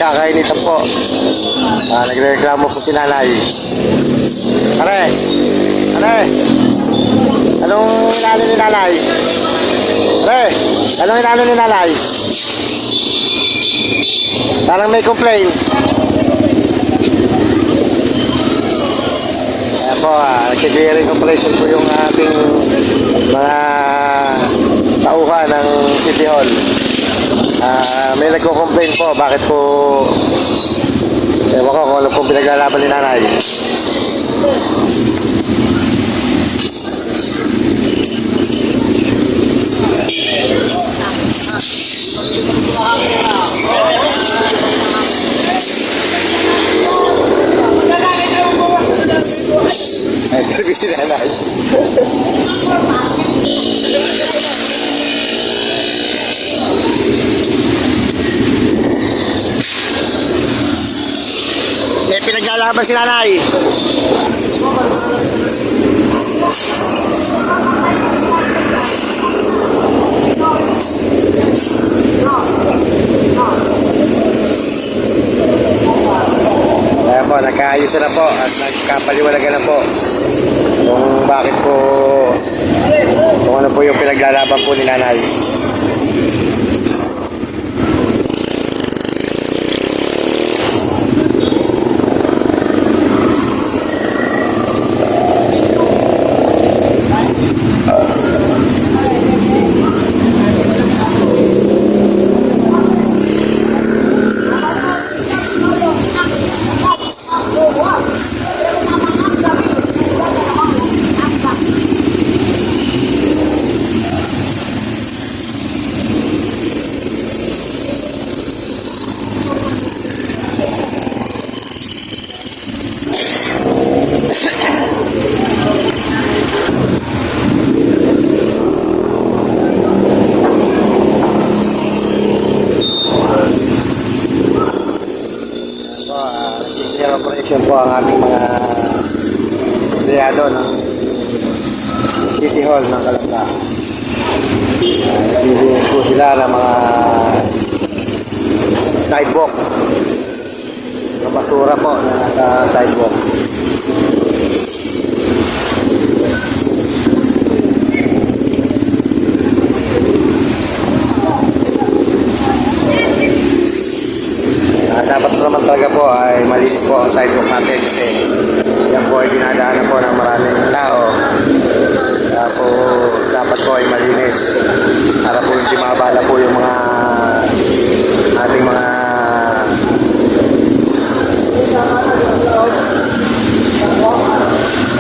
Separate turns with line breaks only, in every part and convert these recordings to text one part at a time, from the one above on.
nagkakainitan po. Nagreklamo po si nanay. Pare, pare, anong inano ni nanay? Pare, anong inano ni nanay? Parang may complaint. Ayan po, nag-clearing operation po yung ating mga tauhan ng City Hall. May nagko-complain po, bakit po ewan ko kung ano pong pinaglalaban ni nanay. Ay, sabi si nanay. May pinaglalaban si nanay. Kaya po, nagkaayos na po at nagkapaliwalagan na po kung bakit po, kung ano po yung pinaglalaban po ni nanay. Operation po ang ating mga empleyado ng City Hall ng Calamba. Naglilinis po sila ng mga sidewalk, mga basura po na nasa sidewalk. Dapat naman talaga po ay malinis po ang sidewalk natin kasi yan po ay dinadaanan po ng maraming tao. Kaya po dapat po ay malinis para po hindi maabala po yung mga ating mga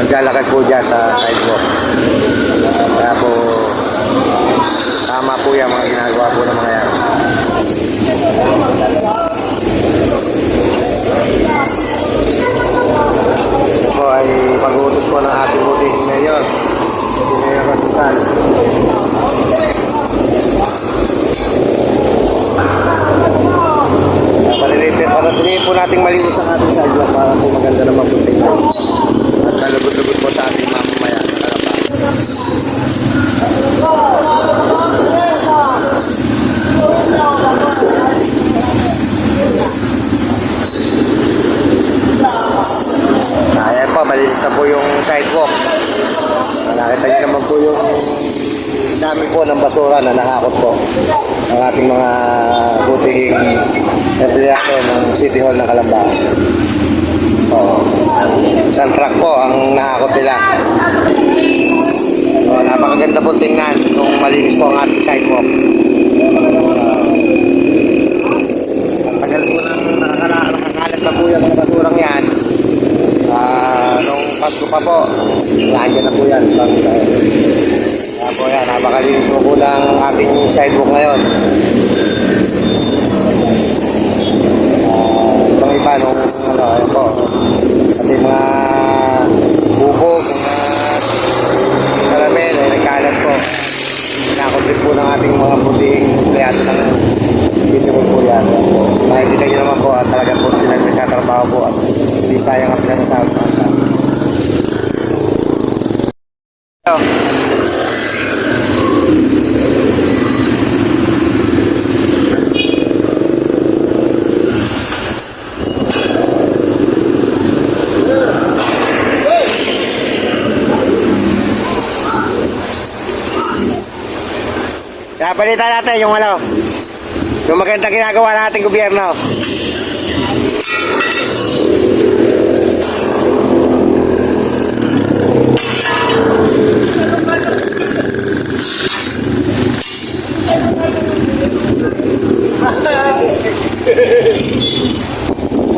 maglalakad po dyan sa sidewalk. Kaya po tama po yan mga ginagawa po ng mga yan. Ito po ay pag-uutos po ng ating buting mayor, si Mayor Rasusan. Para silihin po nating malinis ang ating sidewalk para po maganda naman po tingnan. At nalugod-lugod po sa ating mamamayan na Calamba. Ayan po, malinis na po yung sidewalk. Nakita niyo naman po yung dami po ng basura na nakakot po ang ating mga butihing empleyado ng City Hall ng Calamba. Isang truck po ang nakakot nila. Napakaganda po tingnan kung malinis po ang ating sidewalk. Tagal po nang nakakalat na po yung mga basurang yan. Nung Pasko pa po, nandiyan na po yan. Kaya po yan, napakalinis po ng ating sidewalk ngayon. Itong iba nung ayun po, pati mga bubog, mga karamel ay nagkalat po. Pinakot din po ng ating mga puting empleyado ng City Hall po yan. Makikita nyo naman po at talaga po sila nagtatrabaho po at hindi sayang ang pinasasahod sa kanila. Papalitan natin yung ano. Yung magandang ginagawa ng ating gobyerno.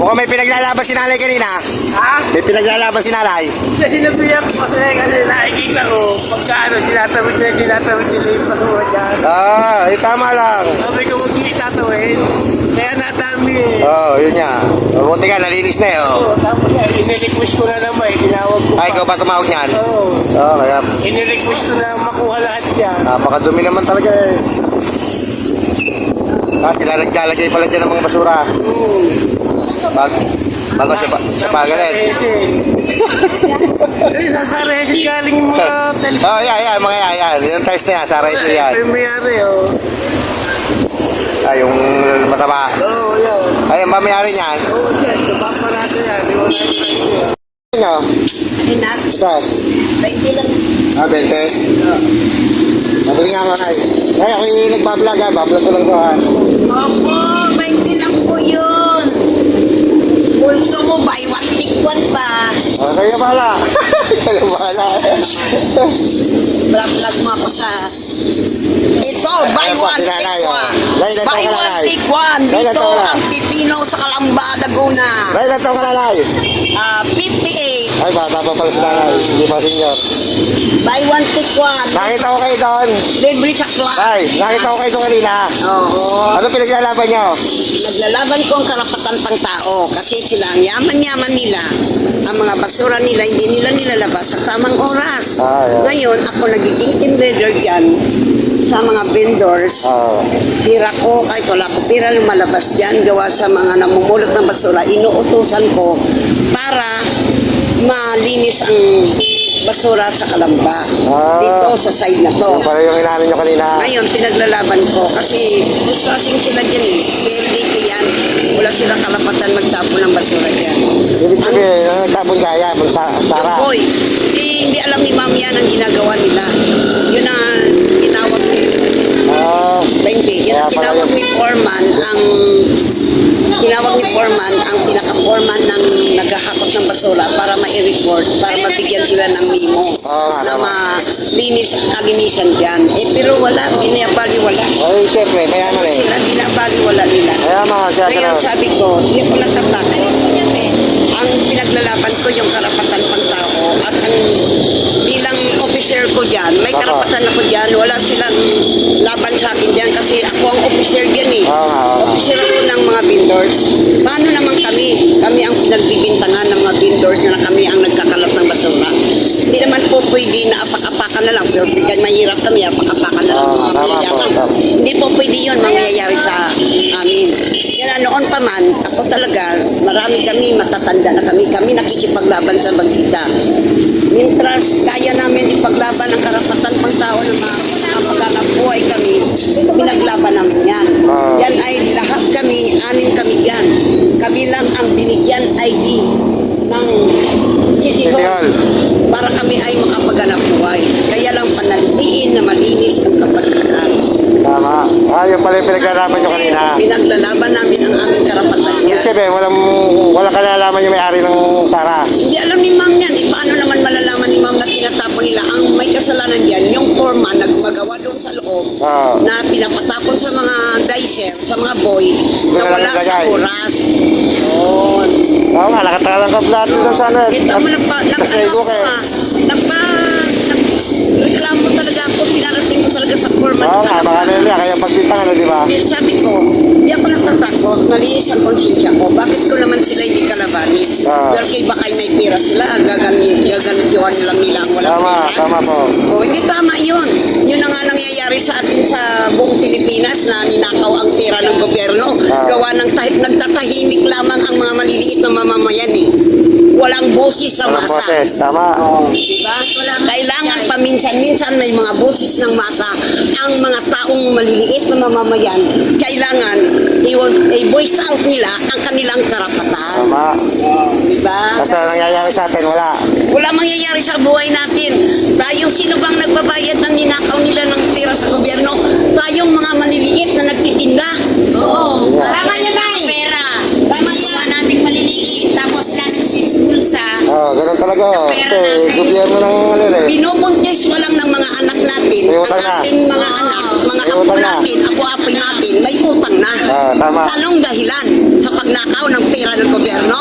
Mukhang may pinaglalaban si nanay kanina.
Ha?
May pinaglalaban si nanay.
Kasi sinabihan ko kasi nakikita ko pagka tinatawid nila yung basura dyan.
Tama lang.
Sabi ko huwag nyo itatawid. Kaya nadami eh.
Yun nga. Mabuti ka, nalinis na eh.
Oo, tapos inirequest ko na naman eh. Tinawag ko
Ay, ikaw ba tumawag niyan?
Oo.
Kaya
Inirequest ko na makuha lahat yan.
napakadumi naman talaga eh. Sila naglalagay pala dyan ng mga basura. Bago siya pagalit.
Sa resin galing yung mga telephone.
Mga yan. Yung tiles na yan, sa rice yan.
Yung mayari oh.
Yung mataba.
Oo, yan.
Ay, ang mamayari niyan.
Oo, yan. Paparado yan. Di wala yung price yan.
Ano?
Inak,
Ito.
20 lang.
20. Mabili nga ako na eh. Ay, ako yung nagbablog ha. Bablog ko lang to ha.
Opo, 20 lang po yun. Pulso mo, buy one, take one pa.
Kaya bahala. Kaya bahala.
Vlog mo ako sa... Ito, buy
Ayan po,
one,
si Nanay,
take
oh.
one.
Nay, ilan
Buy
taon ka,
one,
Nanay?
take one.
Nay, ilan
Dito
taon ka?
ang pipino sa Calamba, Laguna.
Ay, ilan taon ka na nay?
58.
Ay, bata pa pala si nanay. Hindi pa senior.
Buy one, take one.
Nakita ko kayo doon.
Libre sa class.
Ay, nakita ko kayo doon kanina.
Oo.
Ano pinaglalaban nyo?
Naglalaban ko ang karapatan pang tao kasi sila ang yaman-yaman nila. Ang mga basura nila, hindi nila nilalabas sa tamang oras.
Yeah.
Ngayon, ako nagiging team leader dyan sa mga vendors. Tira ko, kahit wala ko pira lumalabas dyan, gawa sa mga namumulot ng basura, inuutusan ko para malinis ang basura sa Calamba. Dito sa side na to.
Yung pala yung inaano nyo kanina.
Ngayon, pinaglalaban ko kasi discussing sila dyan eh. PLDT yan. Wala silang kalapatan magtapon ng basura dyan.
Ibig sabihin, nagtapon kaya, Sara.
Boy, hindi alam ni Ma'am yan ang ginagawa nila. Yun ang tinawag ni 20. Yan ang tinawag ni Foreman ang pinaka-foreman ng naghahakot ng basura para ma-report, para mabigyan sila ng memo na malinis ang kalinisan dyan. Pero wala, binabaliwala.
Ay, siyempre, kaya naman eh.
Sila binabaliwala nila.
Kaya mga siya
Kaya sabi ko, hindi ko natatakot. Ang pinaglalaban ko yung karapatan pang tao at ang bilang officer ko dyan, may karapatan ako dyan, wala silang laban sa akin dyan kasi ako ang officer dyan eh. Officer ako ng mga vendors. Paano naman kami? Kami ang pinagbibintangan ng mga vendors na kami ang nagkakalat ng basura. Hindi naman po pwede na apak-apakan na lang. Pero bigyan mahirap kami, apak-apakan na lang. Hindi po pwede yun mangyayari sa amin. Kaya noon pa man, ako talaga, marami kami, matatanda na kami nakikipaglaban sa bagkita. Mientras kaya namin ipaglaban ang karapatan pang tao na mapaghanap buhay kami, pinaglaban namin yan. Yan ay lahat kami, 6 kami dyan. Kami lang ang binigyan ID ng City Hall para kami ay makapaghanap buhay. Kaya lang panalitiin na malinis ang kapaligiran.
Tama. Yung pala yung pinaglalaban nyo kanina.
Pinaglalaban namin ang aming karapatan yan.
Ibig sabihin, walang kalalaman yung may-ari ng Sara.
Hindi alam ni Ma'am yan. Paano naman malalaman ni Ma'am na tinatapon nila? Ang may kasalanan dyan, yung foreman na gumagawa doon sa loob na pinapatapon sa mga dicer, sa mga boy, na wala sa oras. Yun.
Oo nga, nakatalang ka vlog doon sa ano.
Ito mo
Kasego ka eh.
reklamo talaga ako, pinarating ko talaga sa foreman.
Oo nga, baka nila, kaya pagbintangan na, di ba?
Sabi ko, hindi ako natatakot, malinis ang konsensya ko. Bakit ko naman sila hindi kalabanin? Pero kay baka may pira sila, gaganityohan lang nila ang walang pira.
Tama po.
O, hindi tama yun. Yun na nga nangyayari sa atin sa buong Pilipinas na ninakaw ang pera ng gobyerno. Gawa ng nagtatahimik lamang ang mga maliliit na mamamayan eh. Walang boses sa
Walang
masa.
boses, tama.
Diba? Kailangan paminsan-minsan may mga boses ng masa. Ang mga taong maliliit na mamamayan, kailangan i-voice out nila ang kanilang karapatan.
Tama.
Diba?
Kasi nangyayari sa atin, wala.
Wala mangyayari sa buhay natin. Tayo, sino bang nagbabayad ng ninakaw nila ng pera sa gobyerno? Tayong
ganun talaga. Kasi gobyerno ng ano eh.
Binubuntis mo lang ng mga anak natin.
May
Ang
utang na.
ating mga anak, mga
May
apo
utang na.
natin, apo-apo natin, may utang na.
Tama.
Sa anong dahilan? Sa pagnakaw ng pera ng gobyerno?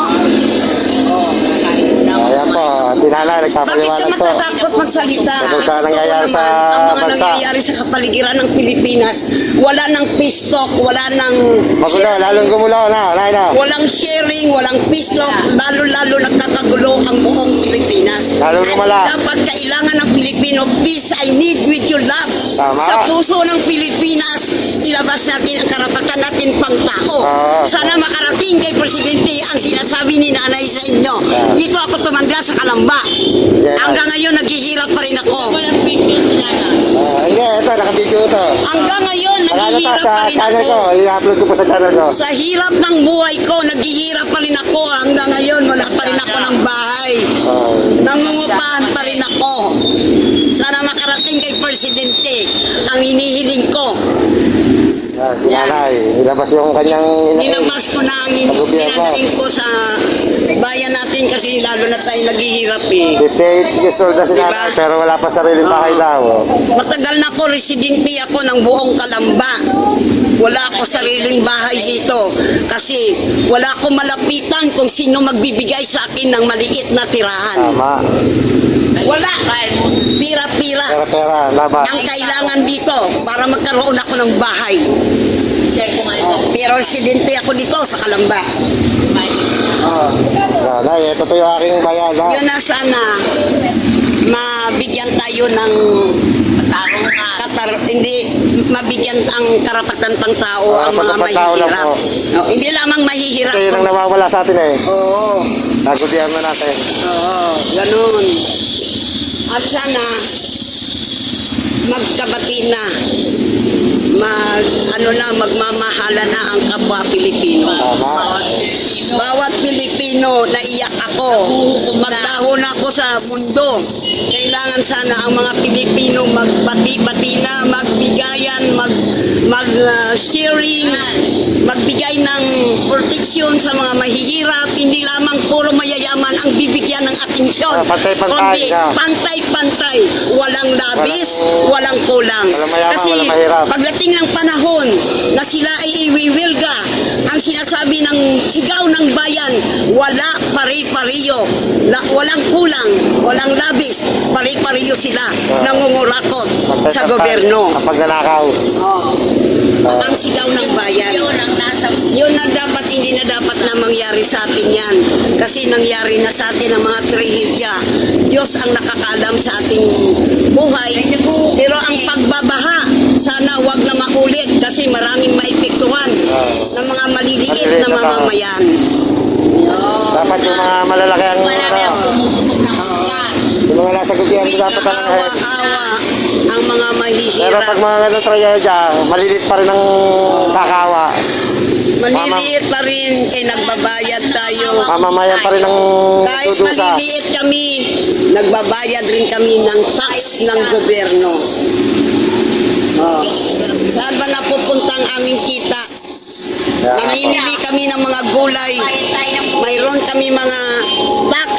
Ayan po, si Nanay
Bakit ka
nagpapaliwanag po.
matatakot magsalita?
Kung saan nangyayari sa
Ang mga
bansa.
nangyayari sa kapaligiran ng Pilipinas, wala nang peace talk, wala nang
Magulo, lalong gumulo na, Nay na.
walang sharing, walang peace talk, lalo-lalo nagkakagulo ang buong Pilipinas.
Lalong lumala.
At dapat kailangan ng Pilipino, peace I need with your love.
Tama.
Sa puso ng Pilipinas, ilabas natin ang karapatan natin pang tao. Sana makarating kay Presidente ang sinasabi ni Nanay sa inyo. Dito ako tumanda sa Kalamba.
Yeah.
Hanggang ngayon, naghihirap pa rin ako.
Hindi, ito, nakabidyo ito.
Hanggang ngayon,
Ano to
naghihirap
sa
pa rin
channel ko,
ako.
i-upload ko pa sa channel ko.
Sa hirap ng buhay ko, naghihirap pa rin ako. Hanggang ngayon, wala pa rin ako ng bahay. Nangungupahan pa rin ako. Sana makarating kay Presidente ang hinihiling ko.
Si Nanay, ilabas yung kanyang
Nilabas ko na ang
gobyerno.
hinihinain ko sa bayan natin kasi lalo na tayo naghihirap eh.
58 years old na si
Diba?
Nanay, pero wala pa sariling bahay daw.
Matagal na ako, residente ako ng buong Kalamba. Wala ako sariling bahay dito kasi wala akong malapitan kung sino magbibigay sa akin ng maliit na tirahan.
Tama.
Wala. Pira-pira.
Pera, laban.
Ang kailangan dito para magkaroon ako ng bahay. Pero residente ako dito sa Kalamba.
Nay, ito po yung aking bayan.
Yun na sana mabigyan tayo ng hindi mabigyan ang karapatan pang tao ang mga
karapatan tao lang
mahihirap.
po.
No, hindi lamang mahihirap.
Kasi yun ang nawawala sa atin eh.
Oo.
Sa gobyerno natin.
Oo, ganun. At sana magkabati na magmamahala na ang kapwa Pilipino.
Tama.
Bawat Pilipino, naiyak ako. Magdahon ako sa mundo. Kailangan sana ang mga Pilipino magbati-bati na, magbigayan, sharing, magbigay ng proteksyon sa mga mahihirap. Hindi lamang puro mayayaman ang bibigyan ng atensyon.
Pantay-pantay,
Kundi
yeah.
pantay-pantay. Walang labis, walang kulang.
Walang mayaman,
Kasi
walang mahirap.
pagdating ng panahon na sila ay iwiwilga, ang sinasabi ng sigaw ng bayan, wala pare-pareho, walang kulang, walang labis, pare-pareho sila, nangungurakot sa gobyerno.
Kapag nanakaw.
Ang sigaw ng bayan. Yun na dapat, hindi na dapat na mangyari sa atin yan. Kasi nangyari na sa atin ang mga trahedya. Diyos ang nakakaalam sa ating buhay. Pero ang pagbabaha, sana wag na maulit kasi maraming maepektuhan ng mga maliliit na mamamayan.
Dapat yung mga malalaki ang yung mga nasa gobyerno dapat ang head.
Awa ang mga
Pero
mahihirap.
pag mga ganun trahedya, malilit pa rin ang kakawa.
Maliliit pa rin, nagbabayad tayo.
Mamamayan pa rin ang
Kahit
dudusa.
maliliit kami, nagbabayad rin kami ng tax ng gobyerno. Saan ba napupunta ang aming kita? Namimili kami ng mga gulay. Mayroon kami mga tax.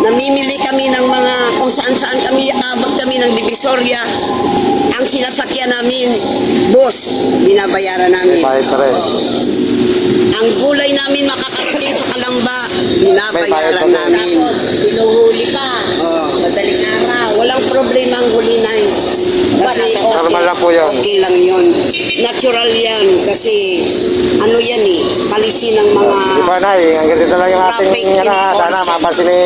Namimili kami ng mga kung saan-saan kami, abot kami ng Divisoria. Ang sinasakyan namin, boss, binabayaran namin.
Bayad pa rin.
Ang gulay namin makakarating sa Kalamba,
May bayad
binabayaran
pa rin.
namin. Pinuhuli ka. Madaling araw. Walang problema ang huli na yun. Kasi
Normal lang po yun.
okay lang yun. Natural yan. Kasi ano yan eh, palisi ng mga
Di ba, Nay? Ang ganito lang yung ating
Traffic
sana
enforcer.
mapansin ni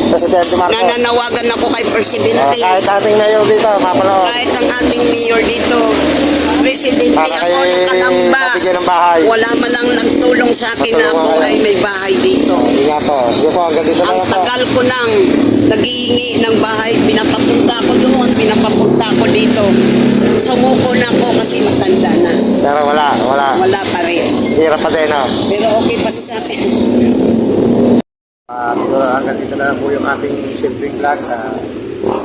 Presidente Marcos.
nananawagan ako kay Presidente.
Kahit ating mayor dito, mapanood.
Kahit ang ating mayor dito, Presidente
Para
ako
kayo
ng Kalamba.
mabigyan ng bahay.
Wala man lang nagtulong sa akin na ako
Matulungan kayo.
ay may bahay dito.
Hindi nga po. Di po, ang ganito
Ang
lang po.
tagal ko nang naghihingi ng bahay, pinapapunta ako doon, pinapapunta ako dito. Sumuko na ako kasi matanda na.
Pero wala.
Wala pa rin.
Hirap pa din, no?
Pero okay pa rin sa akin.
Siguro hanggang dito na lang po yung ating simpleng vlog.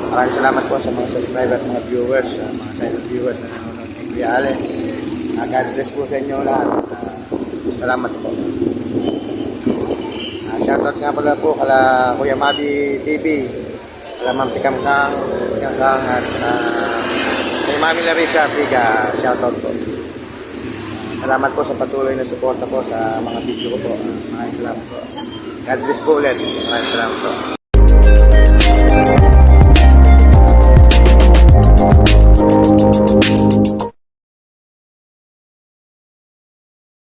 Maraming salamat po sa mga subscriber at mga viewers, mga silent viewers na nanonood kay Kuya Allen. God bless po sa inyo lahat. Salamat po. Shoutout nga pala po kala Kuya Mabi TV, kala Ma'am Tikam Kang, at kay Mami Larissa Figa, shoutout po. Salamat po sa patuloy na suporta po sa mga video ko po. Maraming salamat po. God bless po ulit. Maraming salamat po.